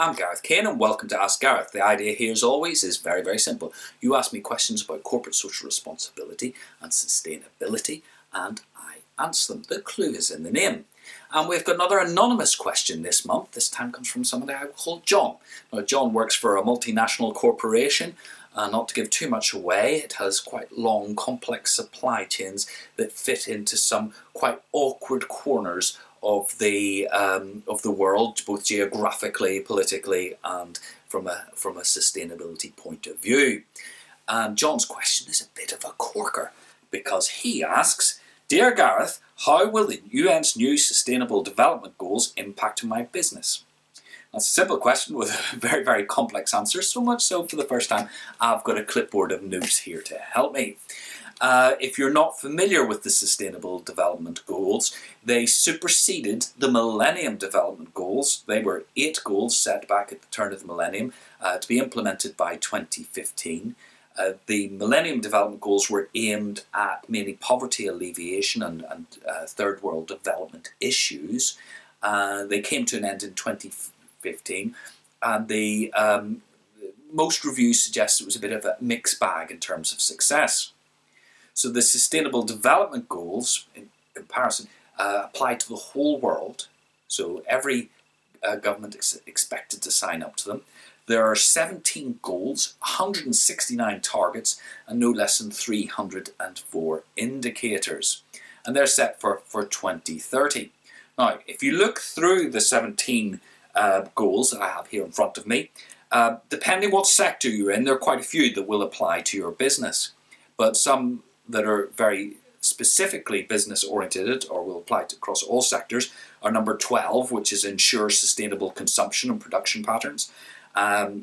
I'm Gareth Kane and welcome to Ask Gareth. The idea here, as always, is very, very simple. You ask me questions about corporate social responsibility and sustainability, and I answer them. The clue is in the name. And we've got another anonymous question this month. This time comes from somebody I call John. Now, John works for a multinational corporation. Not to give too much away, it has quite long, complex supply chains that fit into some quite awkward corners of the world, both geographically, politically, and from a sustainability point of view. And John's question is a bit of a corker because he asks, "Dear Gareth, how will the UN's new Sustainable Development Goals impact my business?" That's a simple question with a very, very complex answer, so much so for the first time I've got a clipboard of notes here to help me. If you're not familiar with the Sustainable Development Goals, they superseded the Millennium Development Goals. They were 8 goals set back at the turn of the millennium to be implemented by 2015. The Millennium Development Goals were aimed at mainly poverty alleviation and third world development issues. They came to an end in 2015, and the most reviews suggest it was a bit of a mixed bag in terms of success. So the Sustainable Development Goals, in comparison, apply to the whole world. So every government is expected to sign up to them. There are 17 goals, 169 targets, and no less than 304 indicators. And they're set for 2030. Now, if you look through the 17 goals that I have here in front of me, depending what sector you're in, there are quite a few that will apply to your business. But some that are very specifically business oriented or will apply to across all sectors are number 12, which is ensure sustainable consumption and production patterns.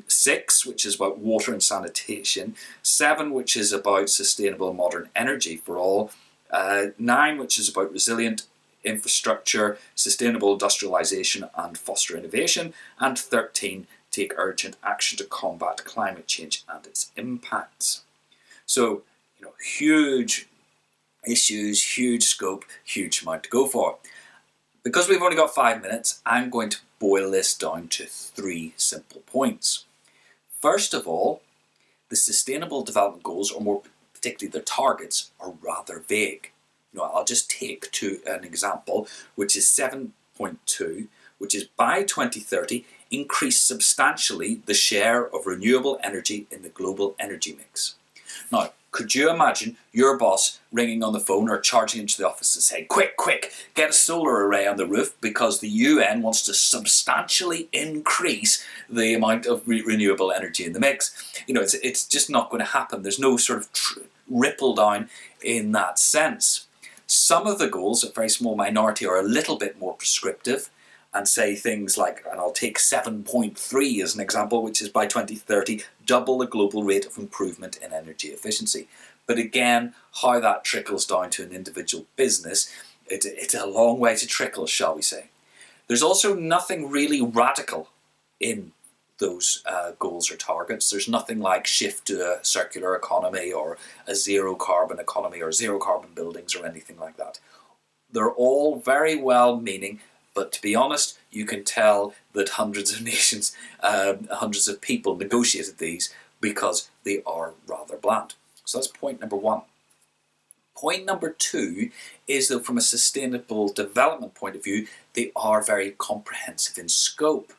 6, which is about water and sanitation. 7, which is about sustainable modern energy for all. 9, which is about resilient infrastructure, sustainable industrialization and foster innovation. And 13, take urgent action to combat climate change and its impacts. So, huge issues, huge scope, huge amount to go for. Because we've only got 5 minutes, I'm going to boil this down to 3 simple points. First of all, the Sustainable Development Goals, or more particularly their targets, are rather vague. I'll just take an example, which is 7.2, which is by 2030, increase substantially the share of renewable energy in the global energy mix. Now, could you imagine your boss ringing on the phone or charging into the office and saying, quick, get a solar array on the roof because the UN wants to substantially increase the amount of renewable energy in the mix? It's just not going to happen. There's no sort of ripple down in that sense. Some of the goals, a very small minority, are a little bit more prescriptive and say things like, and I'll take 7.3 as an example, which is by 2030, double the global rate of improvement in energy efficiency. But again, how that trickles down to an individual business, it's a long way to trickle, shall we say. There's also nothing really radical in those goals or targets. There's nothing like shift to a circular economy or a zero carbon economy or zero carbon buildings or anything like that. They're all very well meaning, but to be honest, you can tell that hundreds of nations, hundreds of people negotiated these because they are rather bland. So that's point number 1. Point number 2 is that from a sustainable development point of view, they are very comprehensive in scope.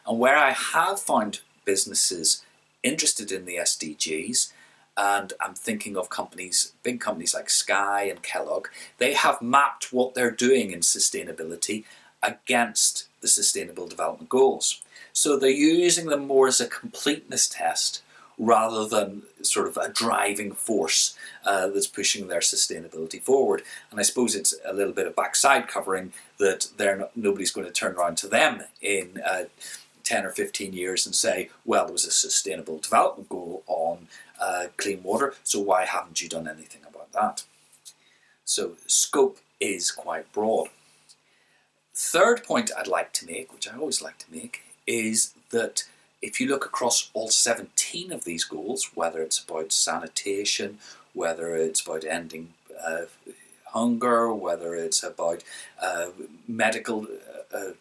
And where I have found businesses interested in the SDGs, and I'm thinking of companies, big companies like Sky and Kellogg, they have mapped what they're doing in sustainability against the Sustainable Development Goals. So they're using them more as a completeness test rather than sort of a driving force that's pushing their sustainability forward. And I suppose it's a little bit of backside covering that nobody's going to turn around to them in 10 or 15 years and say, well, there was a Sustainable Development Goal on clean water, so why haven't you done anything about that? So scope is quite broad. Third point I'd like to make, which I always like to make, is that if you look across all 17 of these goals, whether it's about sanitation, whether it's about ending hunger, whether it's about medical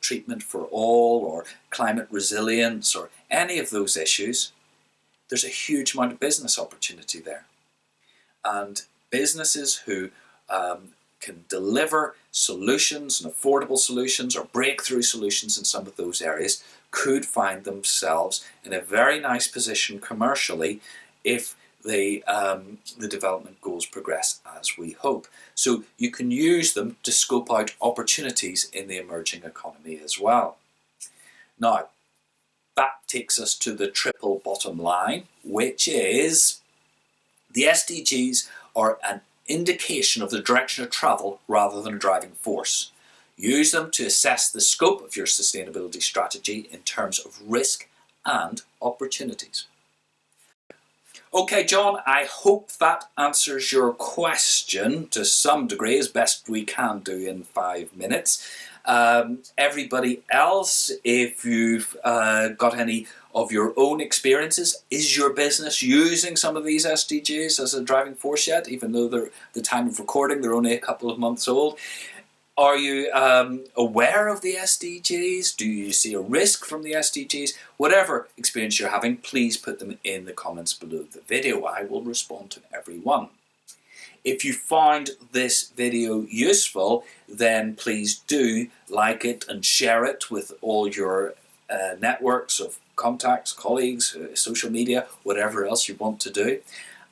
treatment for all, or climate resilience, or any of those issues, there's a huge amount of business opportunity there. And businesses who can deliver solutions and affordable solutions or breakthrough solutions in some of those areas could find themselves in a very nice position commercially if the development goals progress as we hope. So you can use them to scope out opportunities in the emerging economy as well. Now, that takes us to the triple bottom line, which is the SDGs are an indication of the direction of travel rather than a driving force. Use them to assess the scope of your sustainability strategy in terms of risk and opportunities. Okay, John, I hope that answers your question to some degree, as best we can do in 5 minutes. Everybody else, if you've got any of your own experiences, is your business using some of these SDGs as a driving force yet, even though they're the time of recording, they're only a couple of months old? Are you aware of the SDGs? Do you see a risk from the SDGs? Whatever experience you're having, please put them in the comments below the video. I will respond to every one. If you found this video useful, then please do like it and share it with all your networks of contacts, colleagues, social media, whatever else you want to do.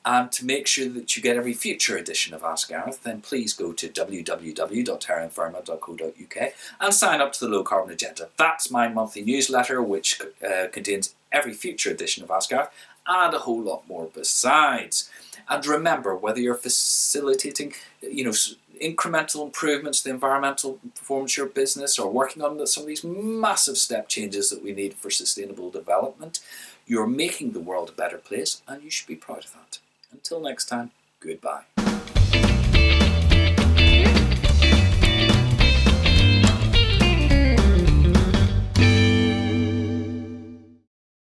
And to make sure that you get every future edition of Ask Gareth, then please go to www.terrainpharma.co.uk and sign up to the Low Carbon Agenda. That's my monthly newsletter, which contains every future edition of Ask Gareth and a whole lot more besides. And remember, whether you're facilitating, incremental improvements to the environmental performance of your business, or working on some of these massive step changes that we need for sustainable development, you're making the world a better place, and you should be proud of that. Until next time, goodbye.